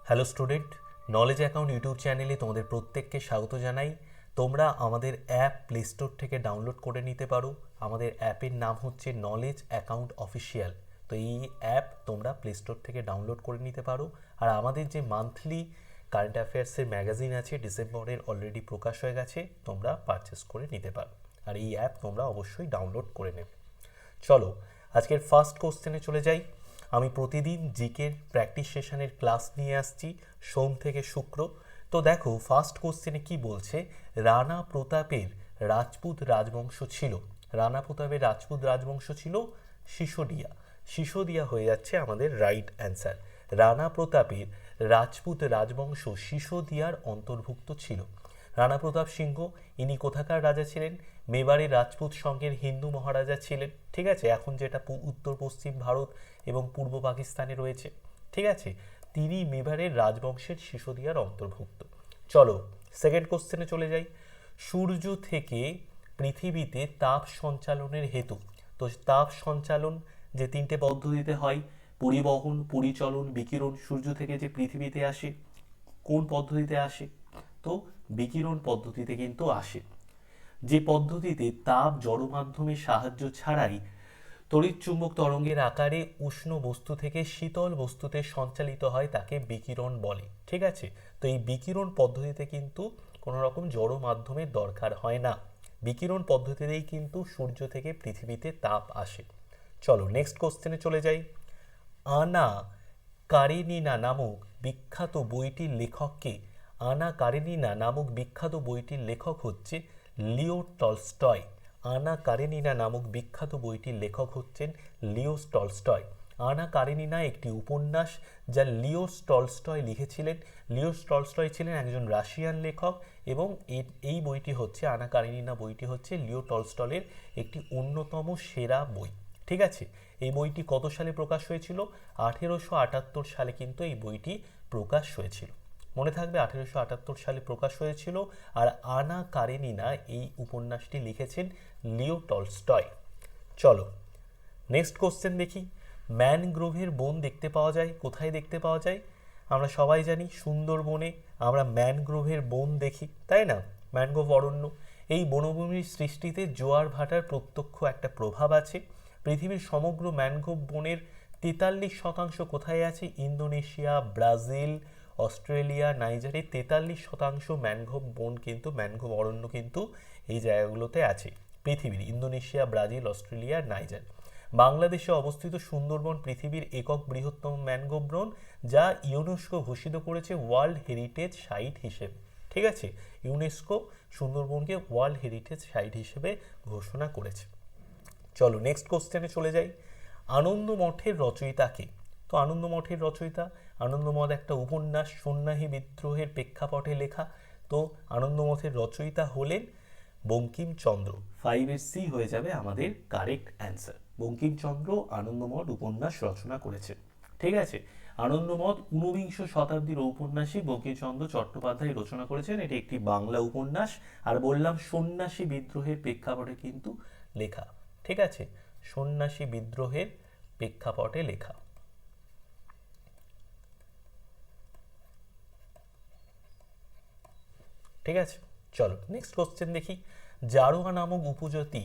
Hello student, knowledge account YouTube চ্যানেলে তোমাদের প্রত্যেককে স্বাগত জানাই। তোমরা আমাদের অ্যাপ প্লে স্টোর থেকে ডাউনলোড করে নিতে পারো। আমাদের অ্যাপের নাম হচ্ছে নলেজ অ্যাকাউন্ট অফিসিয়াল। তো এই অ্যাপ তোমরা প্লে স্টোর থেকে ডাউনলোড করে নিতে পারো। আর আমাদের যে মান্থলি কারেন্ট অ্যাফেয়ার্সের ম্যাগাজিন আছে, ডিসেম্বরের অলরেডি প্রকাশ হয়ে গেছে, তোমরা পারচেস করে নিতে পারো। আর এই অ্যাপ তোমরা অবশ্যই ডাউনলোড করে নেবে। চলো আজকের ফার্স্ট কোশ্চেনে চলে যাই। আমি প্রতিদিন জিকের প্র্যাকটিস সেশনের ক্লাস নিয়ে আসছি সোম থেকে শুক্র। তো দেখো ফার্স্ট কোশ্চেনে কি বলছে, রানা প্রতাপের রাজপুত রাজবংশ ছিল। রানা প্রতাপের রাজপুত রাজবংশ ছিল সিসোদিয়া। সিসোদিয়া হয়ে যাচ্ছে আমাদের রাইট অ্যান্সার। রানা প্রতাপের রাজপুত রাজবংশ সিসোদিয়ার অন্তর্ভুক্ত ছিল। রানা প্রতাপ সিংহ ইনি কোথাকার রাজা ছিলেন? মেবারের রাজপুত সঙ্গের হিন্দু মহারাজা ছিলেন। ঠিক আছে, এখন যেটা উত্তর পশ্চিম ভারত এবং পূর্ব পাকিস্তানে রয়েছে। ঠিক আছে, তিনি মেবারের রাজবংশের সিসোদিয়ার অন্তর্ভুক্ত। চলো সেকেন্ড কোশ্চেনে চলে যাই। সূর্য থেকে পৃথিবীতে তাপ সঞ্চালনের হেতু, তো তাপ সঞ্চালন যে তিনটে পদ্ধতিতে হয়, পরিবহন, পরিচলন, বিকিরণ, সূর্য থেকে যে পৃথিবীতে আসে কোন পদ্ধতিতে আসে? তো বিকিরণ পদ্ধতিতে কিন্তু আসে। যে পদ্ধতিতে তাপ জড় মাধ্যমের সাহায্য ছাড়াই তড়িৎচুম্বক তরঙ্গের আকারে উষ্ণ বস্তু থেকে শীতল বস্তুতে সঞ্চালিত হয় তাকে বিকিরণ বলে। ঠিক আছে, তো এই বিকিরণ পদ্ধতিতে কিন্তু কোনো রকম জড় মাধ্যমের দরকার হয় না। বিকিরণ পদ্ধতিতেই কিন্তু সূর্য থেকে পৃথিবীতে তাপ আসে। চলো নেক্সট কোশ্চেনে চলে যাই। আনা কারেনিনা নামক বিখ্যাত বইটির লেখককে? আনা কারেনিনা নামক বিখ্যাত বইটির লেখক হচ্ছে লিও টলস্টয়। আনা কারেনিনা নামক বিখ্যাত বইটির লেখক হচ্ছেন লিও টলস্টয়। আনা কারেনিনা একটি উপন্যাস যা লিও টলস্টয় লিখেছিলেন। লিও টলস্টয় ছিলেন একজন রাশিয়ান লেখক এবং এই বইটি হচ্ছে, আনা কারেনিনা বইটি হচ্ছে লিও টলস্টয়ের একটি অন্যতম সেরা বই। ঠিক আছে, এই বইটি কত সালে প্রকাশ হয়েছিল? 1878 সালে কিন্তু এই বইটি প্রকাশ হয়েছিল। মনে থাকবে 1878 সালে প্রকাশ হয়েছিল। আর আনা কারেনিনা এই উপন্যাসটি লিখেছেন লিও টলস্টয়। চলো নেক্সট কোশ্চেন দেখি। ম্যানগ্রোভের বন দেখতে পাওয়া যায় কোথায়? দেখতে পাওয়া যায় আমরা সবাই জানি সুন্দরবনে আমরা ম্যানগ্রোভের বন দেখি, তাই না? ম্যানগ্রোভ অরণ্য। এই বনভূমির সৃষ্টিতে জোয়ার ভাটার প্রত্যক্ষ একটা প্রভাব আছে। পৃথিবীর সমগ্র ম্যানগ্রোভ বনের 43% কোথায় আছে? ইন্দোনেশিয়া, ব্রাজিল, অস্ট্রেলিয়া, নাইজারে 43% ম্যানগ্রোভ বন কিন্তু, ম্যানগ্রোভ অরণ্য কিন্তু এই জায়গাগুলোতে আছে পৃথিবীর। Indonesia, Brazil, Australia, Niger. বাংলাদেশে অবস্থিত সুন্দরবন পৃথিবীর একক বৃহত্তম ম্যানগ্রোভ বন, যা ইউনেস্কো ঘোষিত করেছে ওয়ার্ল্ড হেরিটেজ সাইট হিসেবে। ঠিক আছে, ইউনেস্কো সুন্দরবনকে ওয়ার্ল্ড হেরিটেজ সাইট হিসেবে ঘোষণা করেছে। চলো নেক্সট কোশ্চেনে চলে যাই। আনন্দ মঠের রচয়িতা কে? তো আনন্দ মঠের রচয়িতা, আনন্দমঠ একটা উপন্যাস সন্ন্যাসী বিদ্রোহের প্রেক্ষাপটে লেখা। তো আনন্দ মঠের রচয়িতা হলেন বঙ্কিমচন্দ্র। 5-এর সি হয়ে যাবে আমাদের কারেক্ট অ্যান্সার। বঙ্কিমচন্দ্র আনন্দমঠ উপন্যাস রচনা করেছে। ঠিক আছে, আনন্দমঠ 19 শতাব্দীর ঔপন্যাসিক বঙ্কিমচন্দ্র চট্টোপাধ্যায় রচনা করেছেন। এটি একটি বাংলা উপন্যাস। আর বললাম সন্ন্যাসী বিদ্রোহের প্রেক্ষাপটে কিন্তু লেখা। ঠিক আছে, সন্ন্যাসী বিদ্রোহের প্রেক্ষাপটে লেখা। ঠিক আছে, চলো নেক্সট কোশ্চেন দেখি। জারোয়া নামক উপজাতি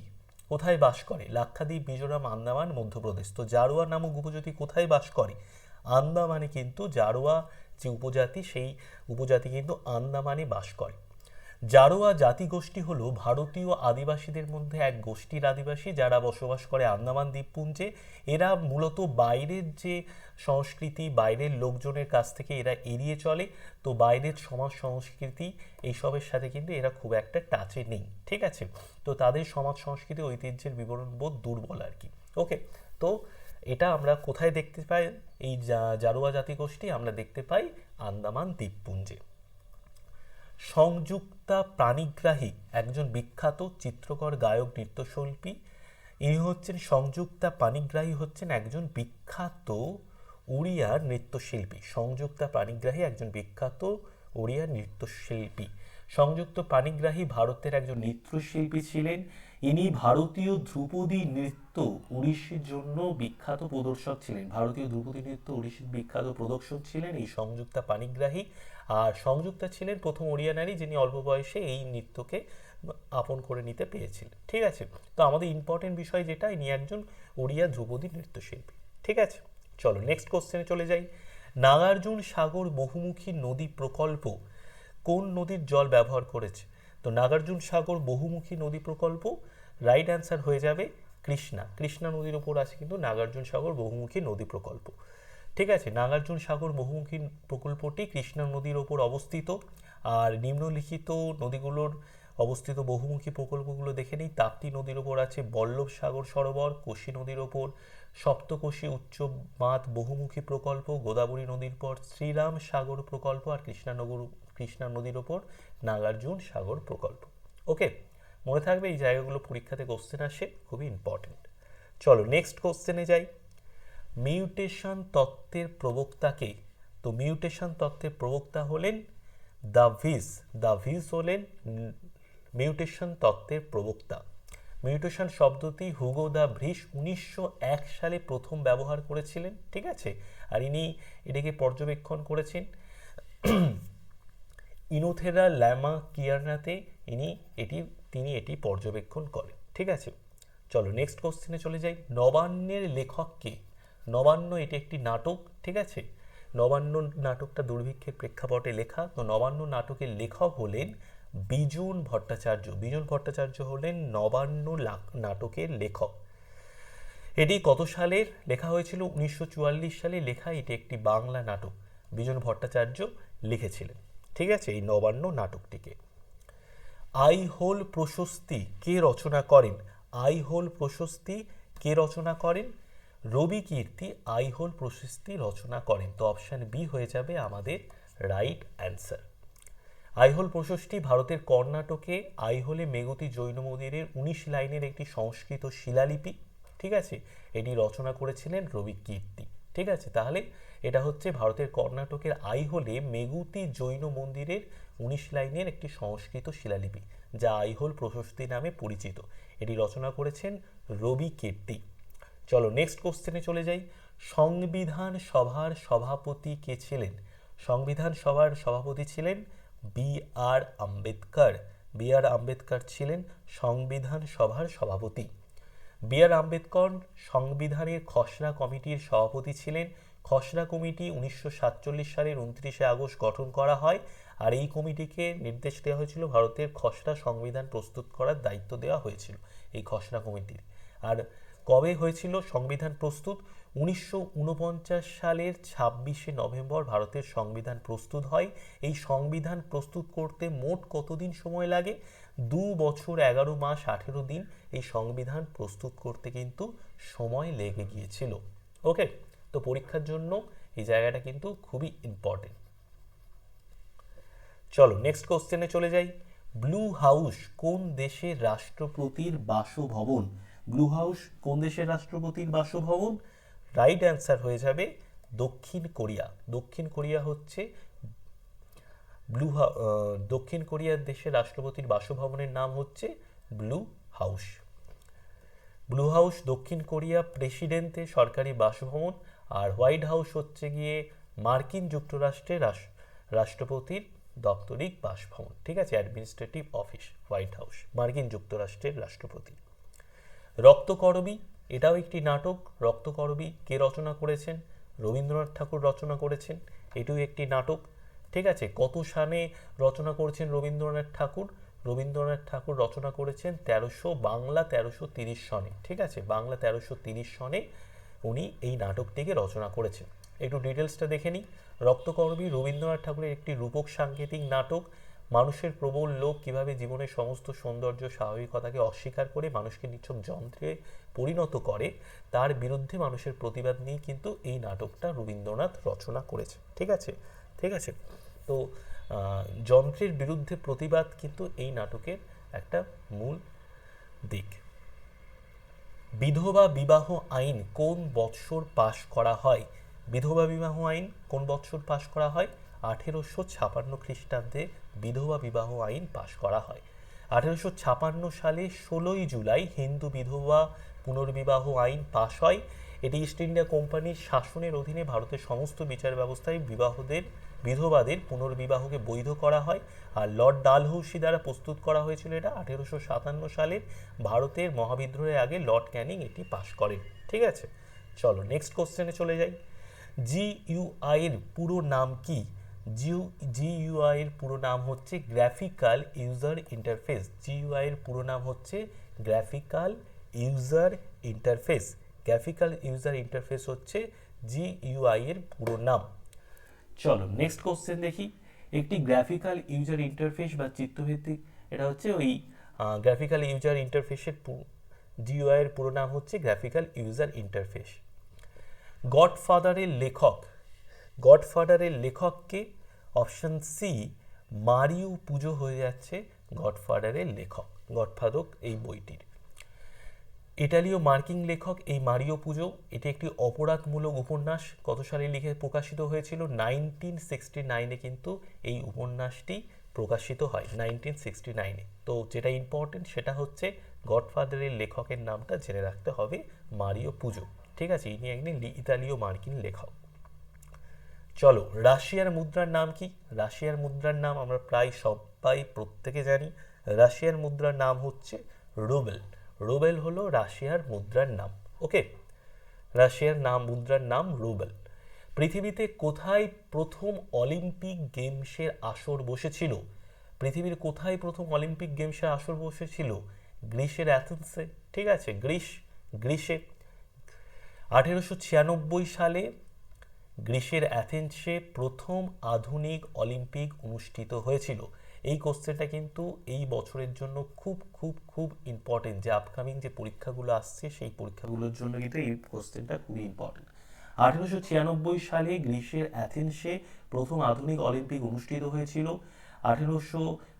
কোথায় বাস করে? লাক্ষাদ্বীপ, মিজোরাম, আন্দামান, মধ্যপ্রদেশ। তো জারোয়া নামক উপজাতি কোথায় বাস করে? আন্দামানে কিন্তু জারোয়া যে উপজাতি, সেই উপজাতি কিন্তু আন্দামানে বাস করে। জারোয়া জাতিগোষ্ঠী হলো ভারতীয় আদিবাসীদের মধ্যে এক গোষ্ঠীর আদিবাসী যারা বসবাস করে আন্দামান দ্বীপপুঞ্জে। এরা মূলত বাইরের যে সংস্কৃতি, বাইরের লোকজনের কাছ থেকে এরা এড়িয়ে চলে। তো বাইরের সমাজ সংস্কৃতি এইসবের সাথে কিন্তু এরা খুব একটা টাচে নেই। ঠিক আছে, তো তাদের সমাজ সংস্কৃতি ঐতিহ্যের বিবরণ বোধ দুর্বল আর কি। ওকে, তো এটা আমরা কোথায় দেখতে পাই? এই জারোয়া জাতিগোষ্ঠী আমরা দেখতে পাই আন্দামান দ্বীপপুঞ্জে। সংযুক্তা পাণিগ্রাহী একজন বিখ্যাত চিত্রকর, গায়ক, নৃত্যশিল্পী। ইনি হচ্ছেন সংযুক্তা পাণিগ্রাহী, হচ্ছেন একজন বিখ্যাত ওড়িয়া নৃত্যশিল্পী। সংযুক্তা পাণিগ্রাহী একজন বিখ্যাত ওড়িয়া নৃত্যশিল্পী। সংযুক্ত পাণিগ্রাহী ভারতের একজন নৃত্যশিল্পী ছিলেন। ইনি ভারতীয় ধ্রুপদী নৃত্য ওড়িশির জন্য বিখ্যাত প্রদর্শক ছিলেন। ভারতীয় ধ্রুপদী নৃত্য ওড়িশির বিখ্যাত প্রদর্শক ছিলেন এই সংযুক্তা পাণিগ্রাহী। আর সংযুক্তা ছিলেন প্রথম ওড়িয়া নারী যিনি অল্প বয়সে এই নৃত্যকে আপন করে নিতে পেরেছিলেন। ঠিক আছে, তো আমাদের ইম্পর্টেন্ট বিষয় যেটা, ইনি একজন ওড়িয়া ধ্রুপদী নৃত্যশিল্পী। ঠিক আছে, চলো নেক্সট কোশ্চেনে চলে যাই। নাগার্জুন সাগর বহুমুখী নদী প্রকল্প কোন নদীর জল ব্যবহার করেছে? তো নাগার্জুন সাগর বহুমুখী নদী প্রকল্প রাইট অ্যান্সার হয়ে যাবে কৃষ্ণা। কৃষ্ণা নদীর ওপর আছে কিন্তু নাগার্জুন সাগর বহুমুখী নদী প্রকল্প। ঠিক আছে, নাগার্জুন সাগর বহুমুখী প্রকল্পটি কৃষ্ণা নদীর ওপর অবস্থিত। আর নিম্নলিখিত নদীগুলোর অবস্থিত বহুমুখী প্রকল্পগুলো দেখে নিই। তাপ্তি নদীর ওপর আছে বল্লভ সাগর সরোবর, কোশি নদীর ওপর সপ্তকোশী উচ্চ বাঁধ বহুমুখী প্রকল্প, গোদাবরী নদীর পর শ্রীরাম সাগর প্রকল্প, আর কৃষ্ণা নদীর ওপর নাগার্জুন সাগর প্রকল্প। ওকে, মনে থাকবে এই জায়গাগুলো পরীক্ষাতে কোশ্চেন আসে, খুবই ইম্পর্টেন্ট। চলো নেক্সট কোশ্চেনে যাই। মিউটেশন তত্ত্বের প্রবক্তাকে? তো মিউটেশন তত্ত্বের প্রবক্তা হলেন দ্য ভিস হলেন মিউটেশন তত্ত্বের প্রবক্তা। মিউটেশন শব্দটি হুগো দ্য ভ্রিস 1901 সালে প্রথম ব্যবহার করেছিলেন। ঠিক আছে, আর ইনি এটাকে পর্যবেক্ষণ করেছেন ইনোথেরা ল্যামা কিয়ারনাতে। তিনি এটি পর্যবেক্ষণ করেন। ঠিক আছে, চলো নেক্সট কোশ্চেনে চলে যাই। নবান্নের লেখক কে? নবান্ন এটি একটি নাটক। ঠিক আছে, নবান্ন নাটকটা দুর্ভিক্ষের প্রেক্ষাপটে লেখা। তো নবান্ন নাটকের লেখক হলেন বিজন ভট্টাচার্য। বিজন ভট্টাচার্য হলেন নবান্ন নাটকের লেখক। এটি কত সালের লেখা হয়েছিল? 1944 সালে লেখা। এটি একটি বাংলা নাটক, বিজন ভট্টাচার্য লিখেছিলেন। ঠিক আছে, এই নবান্ন নাটকটিকে। আইহোল প্রশস্তি কে রচনা করেন? আইহোল প্রশস্তি কে রচনা করেন? রবি কীর্তি আইহোল প্রশস্তি রচনা করেন। তো অপশান বি হয়ে যাবে আমাদের রাইট অ্যান্সার। আইহোল প্রশস্তি ভারতের কর্ণাটকে আইহোলে মেগতি জৈন মন্দিরের 19 লাইনের একটি সংস্কৃত শিলালিপি। ঠিক আছে, এটি রচনা করেছিলেন রবি কীর্তি। ঠিক আছে, তাহলে এটা হচ্ছে ভারতের কর্ণাটকের আইহোলে মেগুতি জৈন মন্দিরের 19 লাইনের একটি সংস্কৃত শিলালিপি, যা আইহোল প্রশস্তি নামে পরিচিত। এটি রচনা করেছেন রবি কীর্তি। চলো নেক্সট কোশ্চেনে চলে যাই। সংবিধান সভার সভাপতি কে ছিলেন? সংবিধান সভার সভাপতি ছিলেন বি আর আম্বেদকর। বি আর আম্বেদকর ছিলেন সংবিধান সভার সভাপতি। বি আর আম্বেদকর সংবিধানের খসড়া কমিটির সভাপতি ছিলেন। খসড়া কমিটি 1947 সালের 29শে আগস্ট গঠন করা হয়। আর এই কমিটিকে নির্দেশ দেওয়া হয়েছিল ভারতের খসড়া সংবিধান প্রস্তুত করার দায়িত্ব দেওয়া হয়েছিল এই খসড়া কমিটির। আর কবে হয়েছিল সংবিধান প্রস্তুত? 1949 সালের 26শে নভেম্বর ভারতের সংবিধান প্রস্তুত হয়। এই সংবিধান প্রস্তুত করতে মোট কতদিন সময় লাগে? 2 বছর 11 মাস 18 দিন এই সংবিধান প্রস্তুত করতে কিন্তু সময় লেগে গিয়েছিল। ওকে, তো পরীক্ষার জন্য এই জায়গাটা কিন্তু খুবই ইম্পর্টেন্ট। চলো নেক্সট কোশ্চেনে চলে যাই। ব্লু হাউস কোন দেশের রাষ্ট্রপতির বাসভবন? ব্লু হাউস কোন দেশের রাষ্ট্রপতির বাসভবন? রাইট অ্যান্সার হয়ে যাবে দক্ষিণ কোরিয়া। দক্ষিণ কোরিয়া হচ্ছে দক্ষিণ কোরিয়ার দেশের রাষ্ট্রপতির বাসভবনের নাম হচ্ছে ব্লু হাউস। ব্লু হাউস দক্ষিণ কোরিয়া প্রেসিডেন্টের সরকারি বাসভবন। আর হোয়াইট হাউস হচ্ছে গিয়ে মার্কিন যুক্তরাষ্ট্রের রাষ্ট্রপতির দপ্তরিক বাসভবন। ঠিক আছে, অ্যাডমিনিস্ট্রেটিভ অফিস হোয়াইট হাউস, মার্কিন যুক্তরাষ্ট্রের রাষ্ট্রপতি। রক্তকরবী এটাও একটি নাটক। রক্তকরবী কে রচনা করেছেন? রবীন্দ্রনাথ ঠাকুর রচনা করেছেন। এটিও একটি নাটক। ঠিক আছে, কত সালে রচনা করেছেন রবীন্দ্রনাথ ঠাকুর? রবীন্দ্রনাথ ঠাকুর রচনা করেছেন বাংলা 1330 সনে। ঠিক আছে, বাংলা 1330 সনে উনি এই নাটকটিকে রচনা করেছেন। একটু ডিটেলসটা দেখে নিই। রক্তকরবী রবীন্দ্রনাথ ঠাকুরের একটি রূপক সাংকেতিক নাটক। মানুষের প্রবল লোভ কিভাবে জীবনের সমস্ত সৌন্দর্য স্বাভাবিকতাকে অস্বীকার করে মানুষকে নিছক যন্ত্রে পরিণত করে, তার বিরুদ্ধে মানুষের প্রতিবাদ নিয়ে কিন্তু এই নাটকটা রবীন্দ্রনাথ রচনা করেছে। ঠিক আছে, ঠিক আছে, তো যন্ত্রের বিরুদ্ধে প্রতিবাদ কিন্তু এই নাটকের একটা মূল দিক। বিধবা বিবাহ আইন কোন বৎসর পাশ করা হয়? বিধবা বিবাহ আইন কোন বৎসর পাশ করা হয়? 1856 খ্রিস্টাব্দে বিধবা বিবাহ আইন পাশ করা হয়। 1856 সালে 16ই জুলাই হিন্দু বিধবা পুনর্বিবাহ আইন পাশ হয়। এটি ইস্ট ইন্ডিয়া কোম্পানির শাসনের অধীনে ভারতের সমস্ত বিচার ব্যবস্থায় বিধবাদের পুনর্বিবাহকে বৈধ করা হয়। আর লর্ড ডালহৌসি দ্বারা প্রস্তুত করা হয়েছিল এটা 1857 সালের ভারতের মহাবিদ্রোহের আগে লর্ড ক্যানিং এটি পাশ করেন। ঠিক আছে, চলো নেক্সট কোশ্চেনে চলে যাই। জিইউআই এর পুরো নাম কি? জিইউআই এর পুরো নাম হচ্ছে গ্রাফিক্যাল ইউজার ইন্টারফেস। জিইউআই এর পুরো নাম হচ্ছে graphical user interface. Graphical user interface হচ্ছে জিইউআই এর পুরো নাম। চলো নেক্সট কোশ্চেন দেখি। একটি গ্রাফিক্যাল ইউজার ইন্টারফেস বা চিত্রভিত্তিক, এটা হচ্ছে ওই গ্রাফিক্যাল ইউজার ইন্টারফেসের জিইউআই এর পুরো নাম হচ্ছে গ্রাফিক্যাল ইউজার ইন্টারফেস। গডফাদারের লেখককে? অপশন সি মারিও পুজো হয়ে যাচ্ছে গডফাদারের লেখক। গডফাদার এই বইটির ইটালীয় মার্কিন লেখক এই মারিও পুজো। এটি একটি অপরাধমূলক উপন্যাস। কত সালে লিখে প্রকাশিত হয়েছিল? 1969 কিন্তু এই উপন্যাসটি প্রকাশিত হয় 1969। তো যেটা ইম্পর্টেন্ট সেটা হচ্ছে গডফাদারের লেখকের নামটা জেনে রাখতে হবে, মারিও পুজো। ঠিক আছে, ইনি একজন ইতালীয় মার্কিন লেখক। চলো, রাশিয়ার মুদ্রার নাম কি? রাশিয়ার মুদ্রার নাম আমরা প্রায় সবাই প্রত্যেকে জানি। রাশিয়ার মুদ্রার নাম হচ্ছে রুবেল। রুবেল হলো রাশিয়ার মুদ্রার নাম। ওকে, রাশিয়ার মুদ্রার নাম রুবেল। পৃথিবীতে কোথায় প্রথম অলিম্পিক গেমসের আসর বসেছিল? পৃথিবীর কোথায় প্রথম অলিম্পিক গেমসের আসর বসেছিল? গ্রিসের অ্যাথেন্সে। ঠিক আছে, গ্রিসে 1896 সালে গ্রিসের অ্যাথেন্সে প্রথম আধুনিক অলিম্পিক অনুষ্ঠিত হয়েছিল। এই কোশ্চেনটা কিন্তু এই বছরের জন্য খুব খুব খুব ইম্পর্টেন্ট। যে আপকামিং যে পরীক্ষাগুলো আসছে সেই পরীক্ষাগুলোর জন্য কিন্তু এই কোশ্চেনটা খুবই ইম্পর্টেন্ট। 1896 সালে গ্রিসের অ্যাথেন্সে প্রথম আধুনিক অলিম্পিক অনুষ্ঠিত হয়েছিল।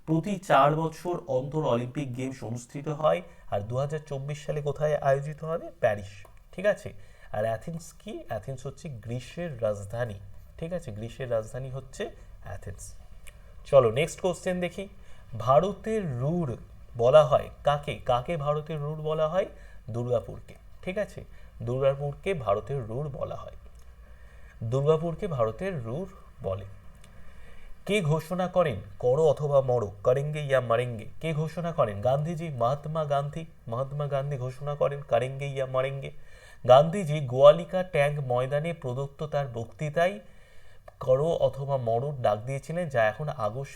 প্রতি 4 বছর অন্তর অলিম্পিক গেমস অনুষ্ঠিত হয়। আর 2024 সালে কোথায় আয়োজিত হবে? প্যারিস। ঠিক আছে, আর অ্যাথেন্স কি? অ্যাথেন্স হচ্ছে গ্রিসের রাজধানী। ঠিক আছে, গ্রিসের রাজধানী হচ্ছে অ্যাথেন্স। চলো নেক্সট কোশ্চেন দেখি। ভারতের রুর বলা হয় কাকে? কাকে ভারতের রুর বলা হয়? দুর্গাপুরকে। ঠিক আছে, দুর্গাপুরকে ভারতের রুর বলা হয়। দুর্গাপুরকে ভারতের রুর বলে। কে ঘোষণা করেন করো অথবা মরো, করেঙ্গে ইয়া মারেঙ্গে? কে ঘোষণা করেন? গান্ধীজি। মহাত্মা গান্ধী ঘোষণা করেন করেঙ্গে ইয়া মারেঙ্গে। গান্ধীজি গোয়ালিকা ট্যাঙ্ক ময়দানে প্রদত্ত তার বক্তৃতায় করো অথবা মরোর ডাক দিয়েছিলেন, যা এখন আগস্ট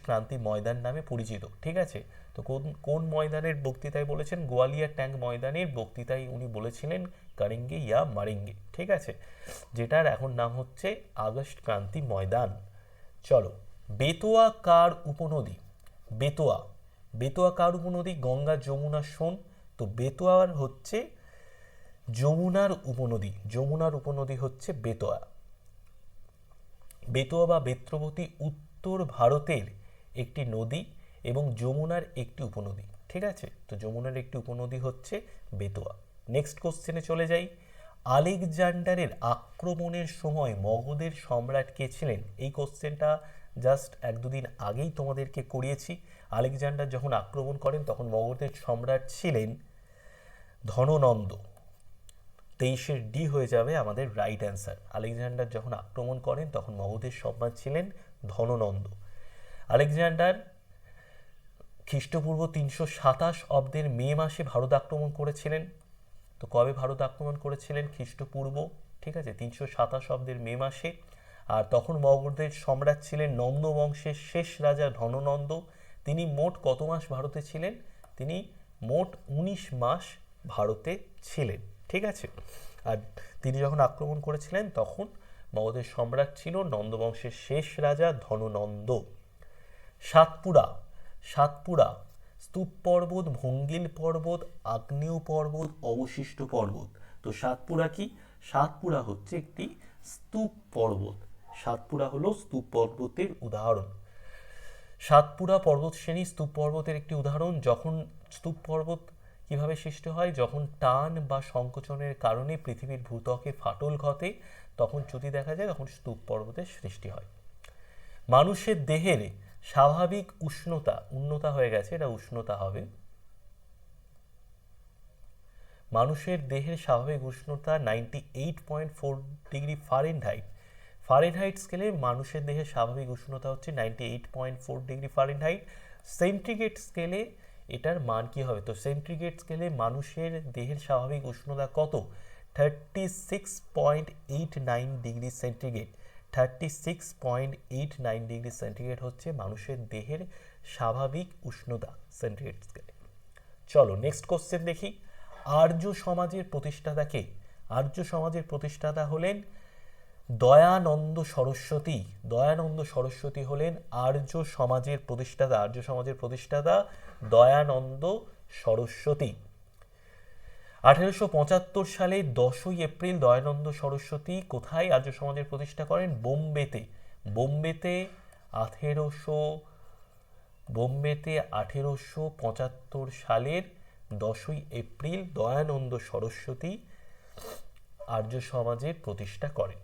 ক্রান্তি ময়দান নামে পরিচিত। ঠিক আছে, তো কোন ময়দানের বক্তৃতায় বলেছেন? গোয়ালিয়া ট্যাঙ্ক ময়দানের বক্তৃতায় উনি বলেছিলেন করেঙ্গে ইয়া মারেঙ্গে। ঠিক আছে, যেটার এখন নাম হচ্ছে আগস্ট ক্রান্তি ময়দান। চলো, বেতোয়া কার উপনদী? বেতোয়া কার উপনদী? গঙ্গা, যমুনা, সোন। তো বেতোয়ার হচ্ছে যমুনার উপনদী। যমুনার উপনদী হচ্ছে বেতোয়া। বেতোয়া বা বেত্রবতী উত্তর ভারতের একটি নদী এবং যমুনার একটি উপনদী। ঠিক আছে, তো যমুনার একটি উপনদী হচ্ছে বেতোয়া। নেক্সট কোশ্চেনে চলে যাই। আলেকজান্ডারের আক্রমণের সময় মগধের সম্রাট কে ছিলেন? এই কোশ্চেনটা জাস্ট 1-2 দিন আগেই তোমাদেরকে করিয়েছি। আলেকজান্ডার যখন আক্রমণ করেন তখন মগধের সম্রাট ছিলেন ধননন্দ। 23 ডি হয়ে যাবে আমাদের রাইট অ্যান্সার। আলেকজান্ডার যখন আক্রমণ করেন তখন মগধের সম্রাট ছিলেন ধননন্দ। আলেকজান্ডার খ্রিস্টপূর্ব 327 অব্দের মে মাসে ভারত আক্রমণ করেছিলেন। তো কবে ভারত আক্রমণ করেছিলেন? খ্রিস্টপূর্ব, ঠিক আছে, 327 অব্দের মে মাসে। আর তখন মগধের সম্রাট ছিলেন নন্দ বংশের শেষ রাজা ধননন্দ। তিনি মোট কত মাস ভারতে ছিলেন? তিনি মোট 19 মাস ভারতে ছিলেন। ঠিক আছে, আর তিনি যখন আক্রমণ করেছিলেন তখন মগধের সম্রাট ছিল নন্দবংশের শেষ রাজা ধননন্দ। সাতপুরা স্তূপ পর্বত, ভঙ্গিল পর্বত, আগ্নেয় পর্বত, অবশিষ্ট পর্বত। তো সাতপুরা কি? সাতপুরা হচ্ছে একটি স্তূপ পর্বত। সাতপুরা হলো স্তূপ পর্বতের উদাহরণ। সাতপুরা পর্বতশ্রেণী স্তূপ পর্বতের একটি উদাহরণ। যখন স্তূপ পর্বত কিভাবে সৃষ্টি হয়? যখন টান বা সংকোচনের কারণে পৃথিবীর ভূত্বকে ফাটল ঘটে, তখন যদি দেখা যায় তখন স্তূপ পর্বতের সৃষ্টি হয়। মানুষের দেহের স্বাভাবিক উষ্ণতা হয়ে গেছে, এটা উষ্ণতা হবে। মানুষের দেহের স্বাভাবিক উষ্ণতা 98.4 ডিগ্রি ফারেনহাইট। ফারেনহাইট স্কেলে মানুষের দেহের স্বাভাবিক উষ্ণতা হচ্ছে 98.4 ডিগ্রি ফারেনহাইট। সেন্টিগ্রেড স্কেলে এটার মান কি হবে? তো সেন্টিগ্রেড স্কেলে মানুষের দেহের স্বাভাবিক উষ্ণতা কত? 36.89 ডিগ্রি সেন্টিগ্রেড। 36.89 ডিগ্রি সেন্টিগ্রেড হচ্ছে মানুষের দেহের স্বাভাবিক উষ্ণতা সেন্টিগ্রেড স্কেলে। চলো নেক্সট কোশ্চেন দেখি। আর্য সমাজের প্রতিষ্ঠাতা কে? আর্য সমাজের প্রতিষ্ঠাতা হলেন দয়ানন্দ সরস্বতী। দয়ানন্দ সরস্বতী হলেন আর্য সমাজের প্রতিষ্ঠাতা। আর্য সমাজের প্রতিষ্ঠাতা দয়ানন্দ সরস্বতী। 1875 সালে 10ই এপ্রিল দয়ানন্দ সরস্বতী কোথায় আর্য সমাজের প্রতিষ্ঠা করেন? বোম্বেতে। বোম্বেতে 1875 সালের 10ই এপ্রিল দয়ানন্দ সরস্বতী আর্য সমাজের প্রতিষ্ঠা করেন।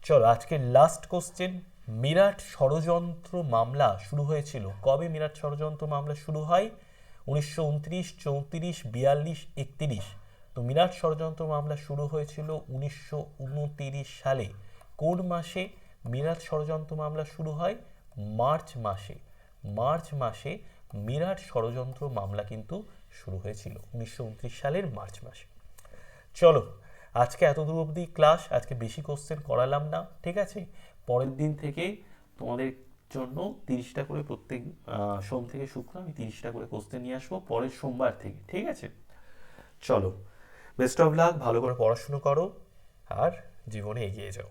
চলো আজকে লাস্ট কোশ্চেন। মিরাট ষড়যন্ত্র মামলা শুরু হয়েছিল কবে? মিরাট ষড়যন্ত্র মামলা শুরু হয় 1929, 34, 42, 31। তো মিরাট ষড়যন্ত্র মামলা শুরু হয়েছিল 1929 সালে। কোন মাসে মিরাট ষড়যন্ত্র মামলা শুরু হয়? মার্চ মাসে। মার্চ মাসে মিরাট ষড়যন্ত্র মামলা কিন্তু শুরু হয়েছিল 1929 সালের মার্চ মাসে। চলো আজকে এতদূর অবধি ক্লাস। আজকে বেশি কোশ্চেন করালাম না, ঠিক আছে? পরের দিন থেকে তোমাদের জন্য 30টা করে প্রত্যেক সোম থেকে শুক্র আমি 30টা করে কোশ্চেন নিয়ে আসবো পরের সোমবার থেকে, ঠিক আছে? চলো বেস্ট অফ লাক, ভালো করে পড়াশুনো করো আর জীবনে এগিয়ে যাও।